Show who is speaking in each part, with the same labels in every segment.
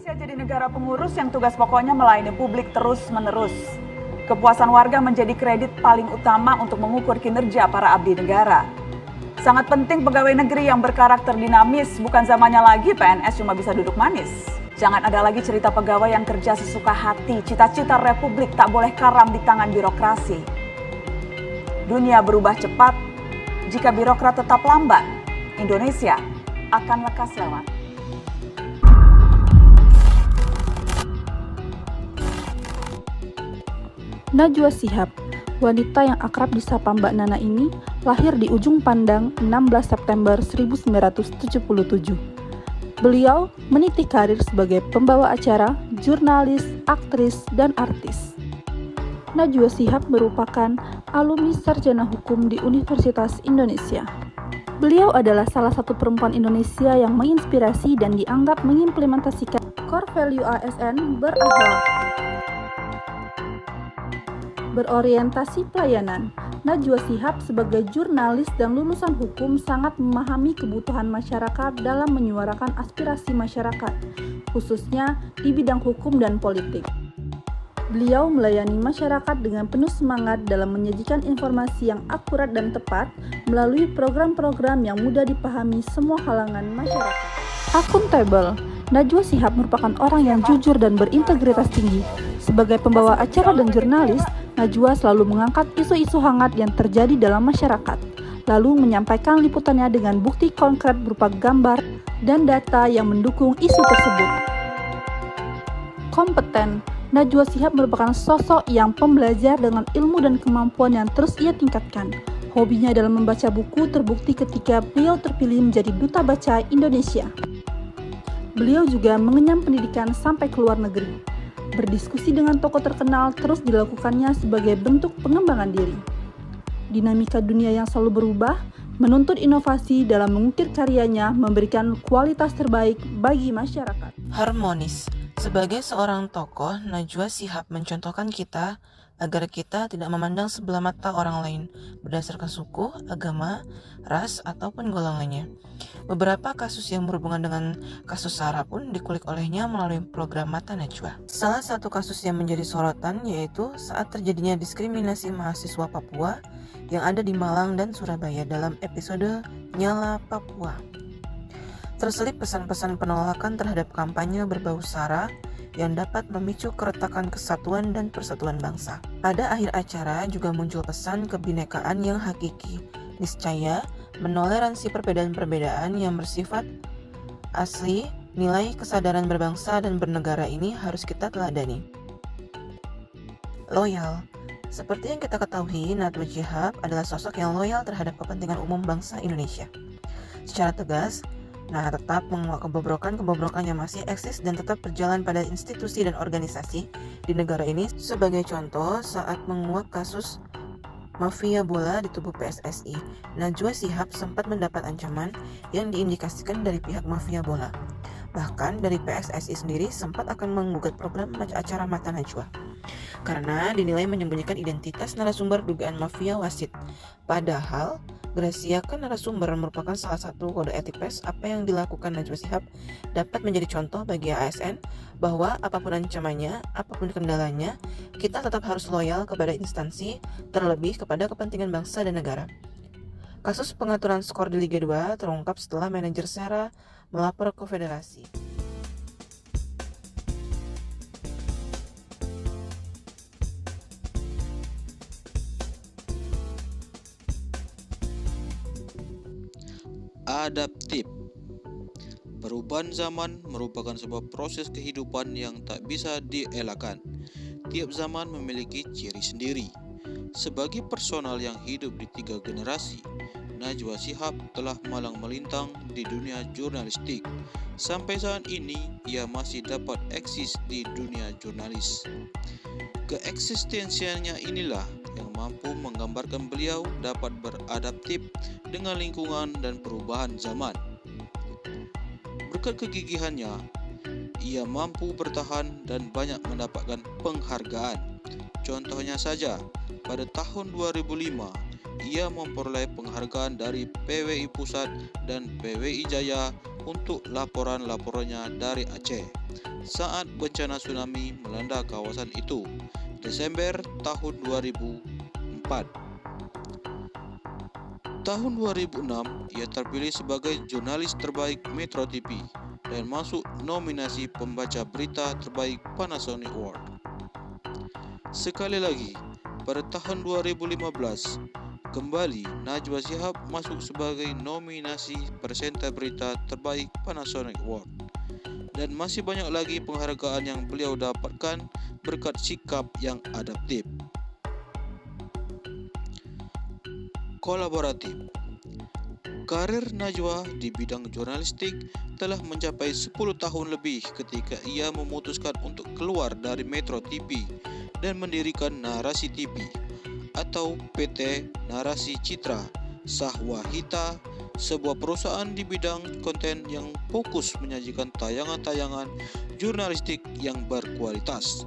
Speaker 1: Indonesia jadi negara pengurus yang tugas pokoknya melayani publik terus-menerus. Kepuasan warga menjadi kredit paling utama untuk mengukur kinerja para abdi negara. Sangat penting pegawai negeri yang berkarakter dinamis, bukan zamannya lagi PNS cuma bisa duduk manis. Jangan ada lagi cerita pegawai yang kerja sesuka hati, cita-cita republik tak boleh karam di tangan birokrasi. Dunia berubah cepat, jika birokrat tetap lambat, Indonesia akan lekas lewat.
Speaker 2: Najwa Shihab, wanita yang akrab disapa Mbak Nana ini, lahir di Ujung Pandang 16 September 1977. Beliau meniti karir sebagai pembawa acara, jurnalis, aktris, dan artis. Najwa Shihab merupakan alumni sarjana hukum di Universitas Indonesia. Beliau adalah salah satu perempuan Indonesia yang menginspirasi dan dianggap mengimplementasikan core value ASN berakhlak, berorientasi pelayanan. Najwa Shihab sebagai jurnalis dan lulusan hukum sangat memahami kebutuhan masyarakat dalam menyuarakan aspirasi masyarakat, khususnya di bidang hukum dan politik. Beliau melayani masyarakat dengan penuh semangat dalam menyajikan informasi yang akurat dan tepat melalui program-program yang mudah dipahami semua kalangan masyarakat. Akuntabel, Najwa Shihab merupakan orang yang jujur dan berintegritas tinggi. Sebagai pembawa acara dan jurnalis, Najwa selalu mengangkat isu-isu hangat yang terjadi dalam masyarakat, lalu menyampaikan liputannya dengan bukti konkret berupa gambar dan data yang mendukung isu tersebut. Kompeten, Najwa Shihab merupakan sosok yang pembelajar dengan ilmu dan kemampuan yang terus ia tingkatkan. Hobinya dalam membaca buku terbukti ketika beliau terpilih menjadi Duta Baca Indonesia. Beliau juga mengenyam pendidikan sampai ke luar negeri. Berdiskusi dengan tokoh terkenal terus dilakukannya sebagai bentuk pengembangan diri. Dinamika dunia yang selalu berubah menuntut inovasi dalam mengukir karyanya, memberikan kualitas terbaik bagi masyarakat.
Speaker 3: Harmonis. Sebagai seorang tokoh, Najwa Shihab mencontohkan kita agar kita tidak memandang sebelah mata orang lain berdasarkan suku, agama, ras, ataupun golongannya. Beberapa kasus yang berhubungan dengan kasus SARA pun dikulik olehnya melalui program Mata Najwa. Salah satu kasus yang menjadi sorotan yaitu saat terjadinya diskriminasi mahasiswa Papua yang ada di Malang dan Surabaya dalam episode Nyala Papua. Terselip pesan-pesan penolakan terhadap kampanye berbau SARA yang dapat memicu keretakan kesatuan dan persatuan bangsa. Pada akhir acara juga muncul pesan kebinekaan yang hakiki, niscaya menoleransi perbedaan-perbedaan yang bersifat asli, nilai kesadaran berbangsa dan bernegara ini harus kita teladani. Loyal. Seperti yang kita ketahui, Najwa Shihab adalah sosok yang loyal terhadap kepentingan umum bangsa Indonesia. Secara tegas, tetap menguak kebobrokan yang masih eksis dan tetap berjalan pada institusi dan organisasi di negara ini. Sebagai contoh, saat menguak kasus mafia bola di tubuh PSSI, Najwa Shihab sempat mendapat ancaman yang diindikasikan dari pihak mafia bola. Bahkan dari PSSI sendiri sempat akan menggugat program acara Mata Najwa karena dinilai menyembunyikan identitas narasumber dugaan mafia wasit. Padahal merahasiakan narasumber merupakan salah satu kode etik pers. Apa yang dilakukan Najwa Shihab dapat menjadi contoh bagi ASN bahwa apapun ancamannya, apapun kendalanya, kita tetap harus loyal kepada instansi, terlebih kepada kepentingan bangsa dan negara. Kasus pengaturan skor di Liga 2 terungkap setelah manajer SARA melapor ke federasi.
Speaker 4: Adaptif. Perubahan zaman merupakan sebuah proses kehidupan yang tak bisa dielakkan. Tiap zaman memiliki ciri sendiri. Sebagai personal yang hidup di 3 generasi, Najwa Shihab telah malang melintang di dunia jurnalistik. Sampai saat ini, ia masih dapat eksis di dunia jurnalis. Keeksistensiannya inilah yang mampu menggambarkan beliau dapat beradaptif dengan lingkungan dan perubahan zaman. Berkat kegigihannya, ia mampu bertahan dan banyak mendapatkan penghargaan. Contohnya saja, pada tahun 2005, ia memperoleh penghargaan dari PWI Pusat dan PWI Jaya untuk laporan-laporannya dari Aceh saat bencana tsunami melanda kawasan itu, Desember tahun 2004. Tahun 2006, ia terpilih sebagai jurnalis terbaik Metro TV dan masuk nominasi pembaca berita terbaik Panasonic Award. Sekali lagi, pada tahun 2015, kembali Najwa Shihab masuk sebagai nominasi presenter berita terbaik Panasonic Award. Dan masih banyak lagi penghargaan yang beliau dapatkan berkat sikap yang adaptif. Kolaboratif. Karir Najwa di bidang jurnalistik telah mencapai 10 tahun lebih ketika ia memutuskan untuk keluar dari Metro TV dan mendirikan Narasi TV atau PT Narasi Citra Sahwahita, sebuah perusahaan di bidang konten yang fokus menyajikan tayangan-tayangan jurnalistik yang berkualitas.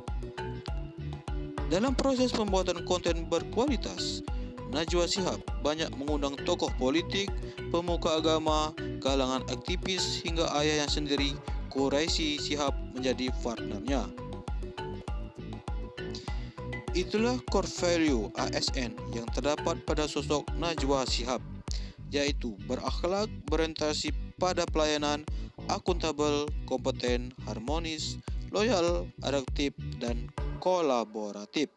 Speaker 4: Dalam proses pembuatan konten berkualitas, Najwa Shihab banyak mengundang tokoh politik, pemuka agama, kalangan aktivis hingga ayahnya sendiri, Quraisy Shihab, menjadi partnernya. Itulah core value ASN yang terdapat pada sosok Najwa Shihab, yaitu berakhlak, berorientasi pada pelayanan, akuntabel, kompeten, harmonis, loyal, adaptif, dan kolaboratif.